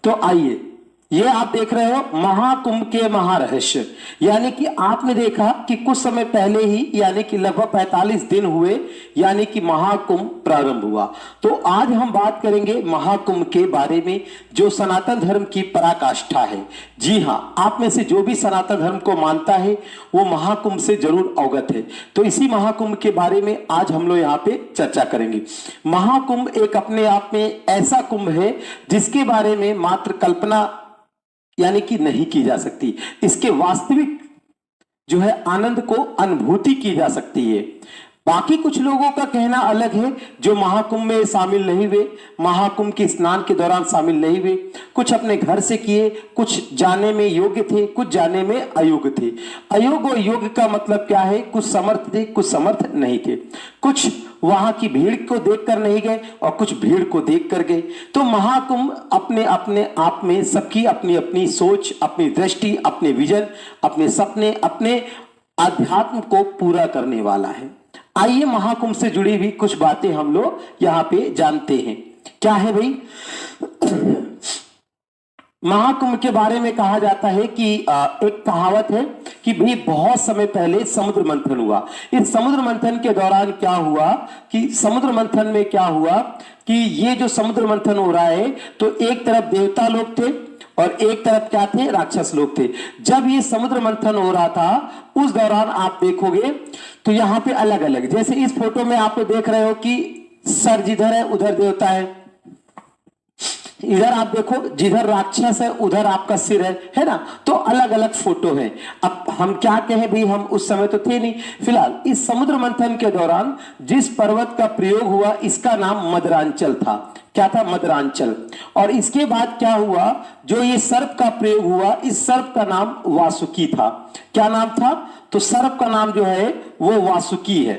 तो आइए, ये आप देख रहे हो महाकुंभ के महारहस्य, यानी कि आपने देखा कि कुछ समय पहले ही, यानी कि लगभग 45 दिन हुए, यानी कि महाकुंभ प्रारंभ हुआ। तो आज हम बात करेंगे महाकुंभ के बारे में, जो सनातन धर्म की पराकाष्ठा है। जी हाँ, आप में से जो भी सनातन धर्म को मानता है वो महाकुंभ से जरूर अवगत है। तो इसी महाकुंभ के बारे में आज हम लोग यहाँ पे चर्चा करेंगे। महाकुंभ एक अपने आप में ऐसा कुंभ है जिसके बारे में मात्र कल्पना यानी कि नहीं की जा सकती, इसके वास्तविक जो है आनंद को अनुभूति की जा सकती है। बाकी कुछ लोगों का कहना अलग है जो महाकुंभ में शामिल नहीं हुए, महाकुंभ के स्नान के दौरान शामिल नहीं हुए, कुछ अपने घर से किए, कुछ जाने में योग्य थे, कुछ जाने में अयोग्य थे। अयोग्य और योग्य का मतलब क्या है? कुछ समर्थ थे, कुछ समर्थ नहीं थे, कुछ वहां की भीड़ को देखकर नहीं गए और कुछ भीड़ को देखकर गए। तो महाकुंभ अपने अपने आप में सबकी अपनी अपनी सोच, अपनी दृष्टि, अपने विजन, अपने सपने, अपने अध्यात्म को पूरा करने वाला है। आइए महाकुंभ से जुड़ी हुई कुछ बातें हम लोग यहाँ पे जानते हैं। क्या है भाई? महाकुंभ के बारे में कहा जाता है कि एक कहावत है कि भाई बहुत समय पहले समुद्र मंथन हुआ। इस समुद्र मंथन के दौरान क्या हुआ कि समुद्र मंथन में क्या हुआ कि ये जो समुद्र मंथन हो रहा है तो एक तरफ देवता लोग थे और एक तरफ क्या थे? राक्षस लोग थे। जब ये समुद्र मंथन हो रहा था उस दौरान आप देखोगे तो यहाँ पे अलग अलग, जैसे इस फोटो में आप देख रहे हो कि सर जिधर है उधर देवता है, इधर आप देखो जिधर राक्षस है उधर आपका सिर है ना। तो अलग अलग फोटो है। अब हम क्या कहें भाई, हम उस समय तो थे नहीं। फिलहाल इस समुद्र मंथन के दौरान जिस पर्वत का प्रयोग हुआ इसका नाम मदरांचल था। क्या था? मदरांचल। और इसके बाद क्या हुआ, जो ये सर्प का प्रयोग हुआ, इस सर्प का नाम वासुकी था। क्या नाम था? तो सर्प का नाम जो है वो वासुकी है।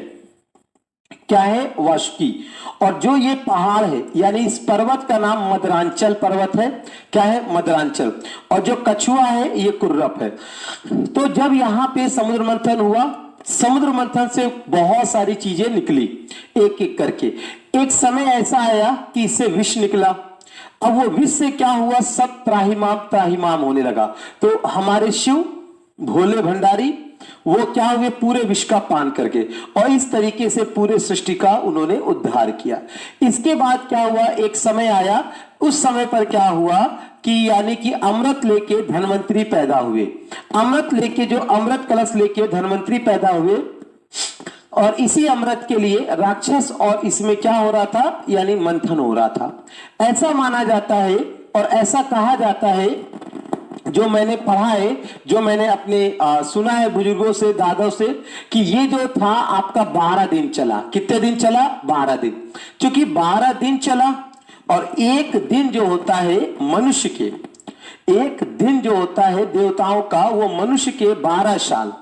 क्या है? वासुकी। और जो ये पहाड़ है यानी इस पर्वत का नाम मदरांचल पर्वत है। क्या है? मदरांचल। और जो कछुआ है ये कुर्रप है। तो जब यहाँ पे समुद्र मंथन हुआ, समुद्र मंथन से बहुत सारी चीजें निकली एक एक करके। एक समय ऐसा आया कि इससे विष निकला। अब वो विष से क्या हुआ? सब त्राहिमाम त्राहिमाम होने लगा। तो हमारे शिव भोले भंडारी वो क्या हुए? पूरे विश्व का पान करके, और इस तरीके से पूरे सृष्टि का उन्होंने उद्धार किया। इसके बाद क्या हुआ? एक समय आया, उस समय पर क्या हुआ कि यानी कि अमृत लेके धनवंतरी पैदा हुए। अमृत लेके, जो अमृत कलश लेके धनवंतरी पैदा हुए, और इसी अमृत के लिए राक्षस और इसमें क्या हो रहा था? यानी मंथन हो रहा था। ऐसा माना जाता है और ऐसा कहा जाता है, जो मैंने पढ़ा है, जो मैंने अपने सुना है बुजुर्गों से, दादों से, कि ये जो था आपका 12 दिन चला। कितने दिन चला? 12 दिन। क्योंकि 12 दिन चला और एक दिन जो होता है मनुष्य के, एक दिन जो होता है देवताओं का, वो मनुष्य के 12 साल,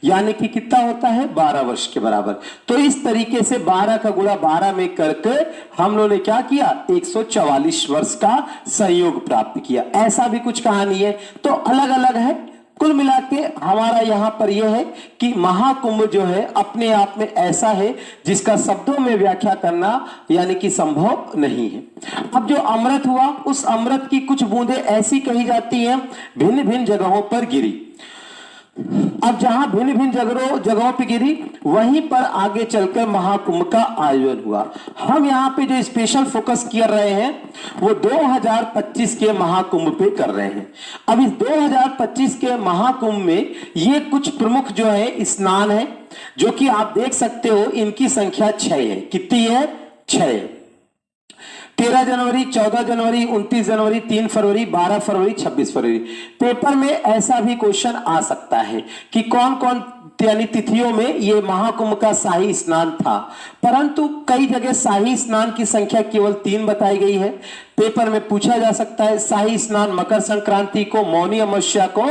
यानी कि कितना होता है? 12 वर्ष के बराबर। तो इस तरीके से 12 का गुणा 12 में करके हम लोगों ने क्या किया? 144 वर्ष का संयोग प्राप्त किया। ऐसा भी कुछ कहानी है। तो अलग अलग है। कुल मिला के हमारा यहाँ पर यह है कि महाकुंभ जो है अपने आप में ऐसा है जिसका शब्दों में व्याख्या करना यानी कि संभव नहीं है। अब जो अमृत हुआ, उस अमृत की कुछ बूंदें ऐसी कही जाती हैं भिन्न भिन्न जगहों पर गिरी। अब जहां भिन्न भिन्न जगहों पे गिरी, वहीं पर आगे चलकर महाकुंभ का आयोजन हुआ। हम यहाँ पे जो स्पेशल फोकस कर रहे हैं वो 2025 के महाकुंभ पे कर रहे हैं। अब इस 2025 के महाकुंभ में ये कुछ प्रमुख जो है स्नान है, जो कि आप देख सकते हो इनकी संख्या 6 है। कितनी है? 6। 13 जनवरी, 14 जनवरी, 29 जनवरी, 3 फरवरी, 12 फरवरी, 26 फरवरी। पेपर में ऐसा भी क्वेश्चन आ सकता है कि कौन कौन यानी तिथियों में ये महाकुंभ का शाही स्नान था, परंतु कई जगह शाही स्नान की संख्या केवल 3 बताई गई है। पेपर में पूछा जा सकता है शाही स्नान मकर संक्रांति को, मौनी अमावस्या को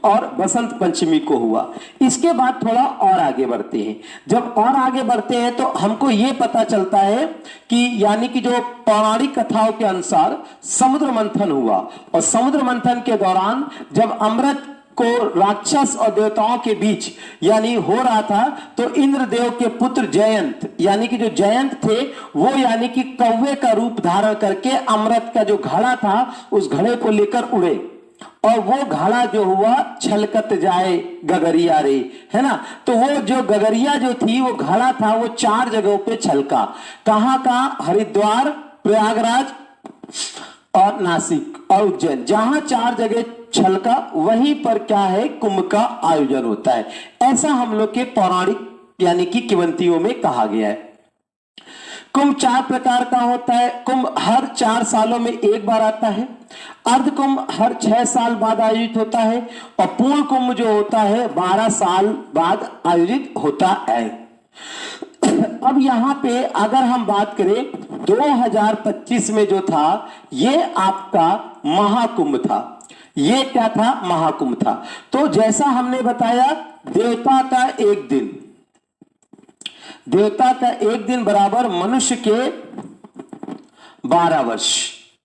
और बसंत पंचमी को हुआ। इसके बाद थोड़ा और आगे बढ़ते हैं। जब और आगे बढ़ते हैं तो हमको ये पता चलता है कि यानी कि जो पौराणिक कथाओं के अनुसार समुद्र मंथन हुआ, और समुद्र मंथन के दौरान जब अमृत को राक्षस और देवताओं के बीच यानी हो रहा था, तो इंद्रदेव के पुत्र जयंत यानी कि जो जयंत थे वो यानी कि कौवे का रूप धारण करके अमृत का जो घड़ा था उस घड़े को लेकर उड़े, और वो घड़ा जो हुआ छलकत जाए गगरिया रे, है ना। तो वो जो गगरिया जो थी वो घड़ा था वो 4 जगहों पे छलका। कहां कहां? हरिद्वार, प्रयागराज और नासिक और उज्जैन। जहां 4 जगह छलका वहीं पर क्या है? कुंभ का आयोजन होता है। ऐसा हम लोग के पौराणिक यानी कि किंवदंतियों में कहा गया है। कुंभ 4 प्रकार का होता है। कुंभ हर 4 सालों में एक बार आता है, अर्ध कुंभ हर 6 साल बाद आयोजित होता है, और पूर्ण कुंभ जो होता है 12 साल बाद आयोजित होता है। अब यहां पे अगर हम बात करें 2025 में जो था ये आपका महाकुंभ था। ये क्या था? महाकुंभ था। तो जैसा हमने बताया देवता का एक दिन, देवता का एक दिन बराबर मनुष्य के 12 वर्ष,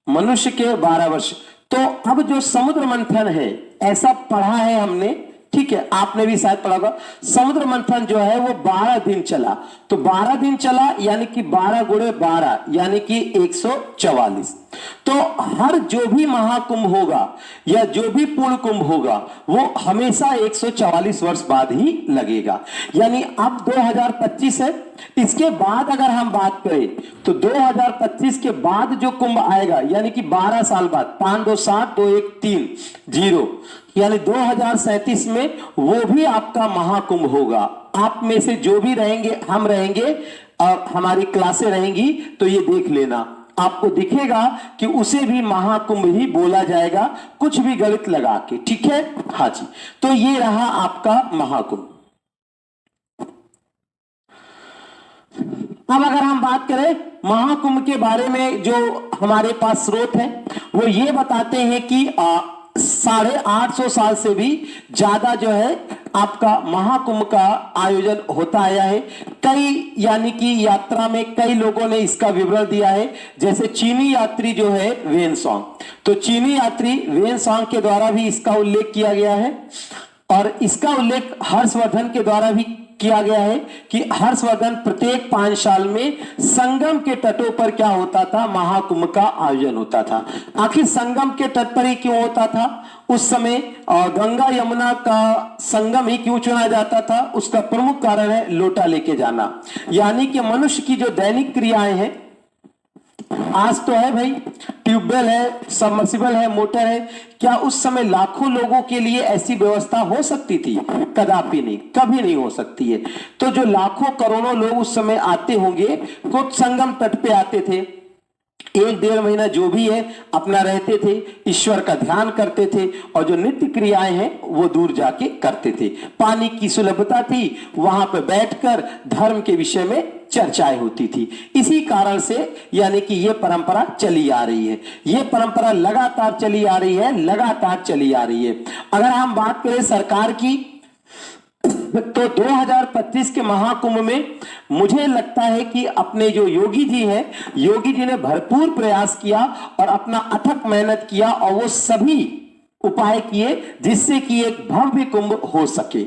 मनुष्य के 12 वर्ष। तो अब जो समुद्र मंथन है ऐसा पढ़ा है हमने, ठीक है, आपने भी शायद पढ़ा होगा। समुद्र मंथन जो है वो 12 दिन चला। तो 12 दिन चला यानी कि 12 गुणे 12 यानी कि 144। तो हर जो भी महाकुंभ होगा या जो भी पूर्ण कुंभ होगा वो हमेशा 144 वर्ष बाद ही लगेगा। यानी अब 2025 है, इसके बाद अगर हम बात करें तो 2025 के बाद जो कुंभ आएगा यानी कि 12 साल बाद, 5 2 7 2 1 3 0 यानी 2037 में वो भी आपका महाकुंभ होगा। आप में से जो भी रहेंगे, हम रहेंगे और हमारी क्लासें रहेंगी, तो ये देख लेना, आपको दिखेगा कि उसे भी महाकुंभ ही बोला जाएगा, कुछ भी गणित लगा के, ठीक है। हाँ जी, तो ये रहा आपका महाकुंभ। अब अगर हम बात करें महाकुंभ के बारे में, जो हमारे पास स्रोत है वो ये बताते हैं कि 850 साल से भी ज्यादा जो है आपका महाकुंभ का आयोजन होता आया है। कई यानी कि यात्रा में कई लोगों ने इसका विवरण दिया है, जैसे चीनी यात्री जो है वेनसोंग, तो चीनी यात्री वेनसोंग के द्वारा भी इसका उल्लेख किया गया है, और इसका उल्लेख हर्षवर्धन के द्वारा भी किया गया है कि हर्षवर्धन प्रत्येक 5 साल में संगम के तटों पर क्या होता था? महाकुंभ का आयोजन होता था। आखिर संगम के तट पर ही क्यों होता था? उस समय गंगा यमुना का संगम ही क्यों चुना जाता था? उसका प्रमुख कारण है लोटा लेके जाना, यानी कि मनुष्य की जो दैनिक क्रियाएं हैं, आज तो है भाई ट्यूबवेल है, सबमर्सिबल है, मोटर है, क्या उस समय लाखों लोगों के लिए ऐसी व्यवस्था हो सकती थी? कदापि नहीं, कभी नहीं हो सकती है। तो जो लाखों करोड़ों लोग उस समय आते होंगे, कुछ संगम तट पे आते थे, 1-1.5 महीना जो भी है अपना रहते थे, ईश्वर का ध्यान करते थे, और जो नित्य क्रियाएं हैं वो दूर जाके करते थे। पानी की सुलभता थी, वहां पर बैठकर धर्म के विषय में चर्चाएं होती थी। इसी कारण से यानी कि ये परंपरा चली आ रही है, ये परंपरा लगातार चली आ रही है, लगातार चली आ रही है। अगर हम बात करें सरकार की, तो 2025 के महाकुंभ में मुझे लगता है कि अपने जो योगी जी हैं, योगी जी ने भरपूर प्रयास किया और अपना अथक मेहनत किया, और वो सभी उपाय किए जिससे कि एक भव्य कुंभ हो सके।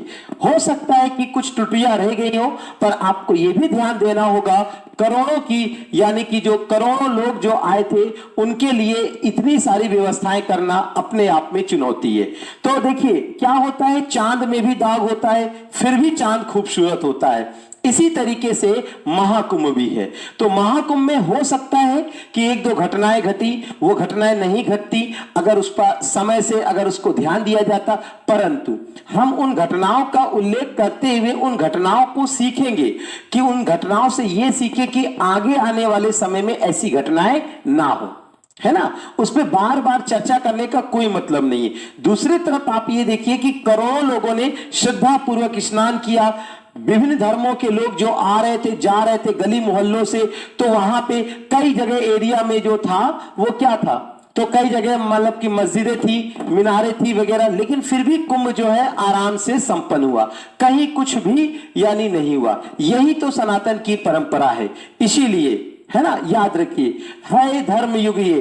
हो सकता है कि कुछ त्रुटियां रह गई हो, पर आपको यह भी ध्यान देना होगा, करोड़ों की यानी कि जो करोड़ों लोग जो आए थे उनके लिए इतनी सारी व्यवस्थाएं करना अपने आप में चुनौती है। तो देखिए क्या होता है, चांद में भी दाग होता है, फिर भी चांद खूबसूरत होता है। इसी तरीके से महाकुंभ भी है। तो महाकुंभ में हो सकता है कि 1-2 घटनाएं घटी, वो घटनाएं नहीं घटती अगर उस पर समय से अगर उसको ध्यान दिया जाता, परंतु हम उन घटनाओं का उल्लेख करते हुए उन घटनाओं को सीखेंगे कि उन घटनाओं से ये सीखे कि आगे आने वाले समय में ऐसी घटनाएं ना हो, है ना। उस पर बार बार चर्चा करने का कोई मतलब नहीं है। दूसरी तरफ आप ये देखिए कि करोड़ों लोगों ने श्रद्धा पूर्वक स्नान किया, विभिन्न धर्मों के लोग जो आ रहे थे, जा रहे थे गली मोहल्लों से, तो वहां पे कई जगह एरिया में जो था वो क्या था, तो कई जगह मतलब की मस्जिदें थी, मीनारें थी वगैरह, लेकिन फिर भी कुंभ जो है आराम से संपन्न हुआ, कहीं कुछ भी यानी नहीं हुआ। यही तो सनातन की परंपरा है। इसीलिए है ना, याद रखिए, है धर्म युग ये,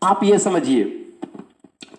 आप ये समझिए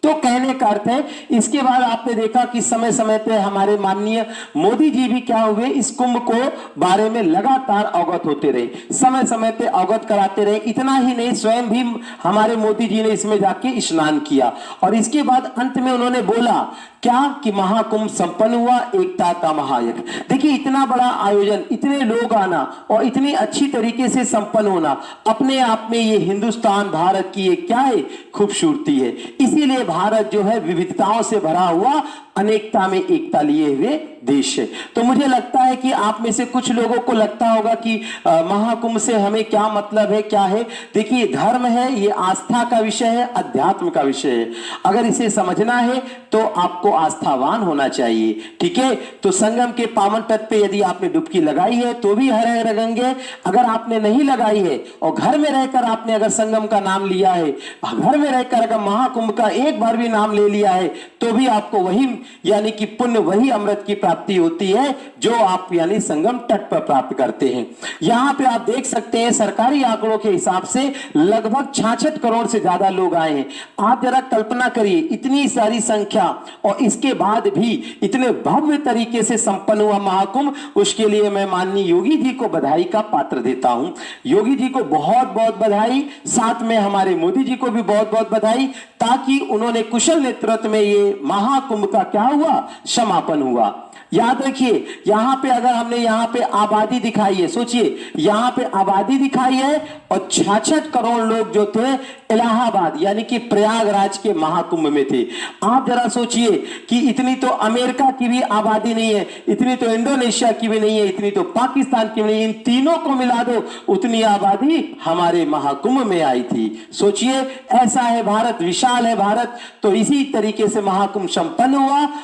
तो कहने का अर्थ है, इसके बाद आपने देखा कि समय समय पे हमारे माननीय मोदी जी भी क्या हुए, इस कुंभ को बारे में लगातार अवगत होते रहे, समय समय पे अवगत कराते रहे। इतना ही नहीं, स्वयं भी हमारे मोदी जी ने इसमें जाके स्नान किया और इसके बाद अंत में उन्होंने बोला क्या कि महाकुंभ संपन्न हुआ, एकता का महायज्ञ। देखिए इतना बड़ा आयोजन, इतने लोग आना और इतनी अच्छी तरीके से संपन्न होना, अपने आप में ये हिंदुस्तान भारत की ये क्या है, खूबसूरती है। इसीलिए भारत जो है विविधताओं से भरा हुआ, अनेकता में एकता लिए हुए देश है। तो मुझे लगता है कि आप में से कुछ लोगों को लगता होगा कि महाकुंभ से हमें क्या मतलब है, क्या है। देखिए धर्म है, ये आस्था का विषय है, अध्यात्म का विषय है। अगर इसे समझना है तो आपको आस्थावान होना चाहिए, ठीक है। तो संगम के पावन तट पे यदि आपने डुबकी लगाई है तो भी हर हर गंगे, अगर आपने नहीं लगाई है और घर में रहकर आपने अगर संगम का नाम लिया है, घर में रहकर अगर महाकुंभ का एक बार भी नाम ले लिया है, तो भी आपको वही यानी कि पुण्य, वही अमृत की प्राप्ति होती है जो आप यानी संगम तट पर प्राप्त करते हैं। यहां पे आप देख सकते हैं सरकारी आंकड़ों के हिसाब से लगभग 66 करोड़ से ज्यादा लोग आए हैं। आप जरा कल्पना करिए, इतनी सारी संख्या और इसके बाद भी इतने भव्य तरीके से संपन्न हुआ महाकुंभ। उसके लिए मैं माननीय योगी जी को बधाई का पात्र देता हूं। योगी जी को बहुत बहुत बधाई, साथ में हमारे मोदी जी को भी बहुत बहुत बधाई, ताकि उन्होंने कुशल नेतृत्व में ये महाकुंभ का क्या हुआ, समापन हुआ। याद रखिए यहां पे अगर हमने यहां पे आबादी दिखाई है, सोचिए यहां पे आबादी दिखाई है और 66 करोड़ लोग जो थे इलाहाबाद यानी कि प्रयागराज के महाकुंभ में थे। आप जरा सोचिए कि इतनी तो अमेरिका की भी आबादी नहीं है, इतनी तो इंडोनेशिया की भी नहीं है, इतनी तो पाकिस्तान की भी नहीं है, इन तीनों को मिला दो उतनी आबादी हमारे महाकुंभ में आई थी। सोचिए ऐसा है भारत, विशाल है भारत। तो इसी तरीके से महाकुंभ संपन्न हुआ।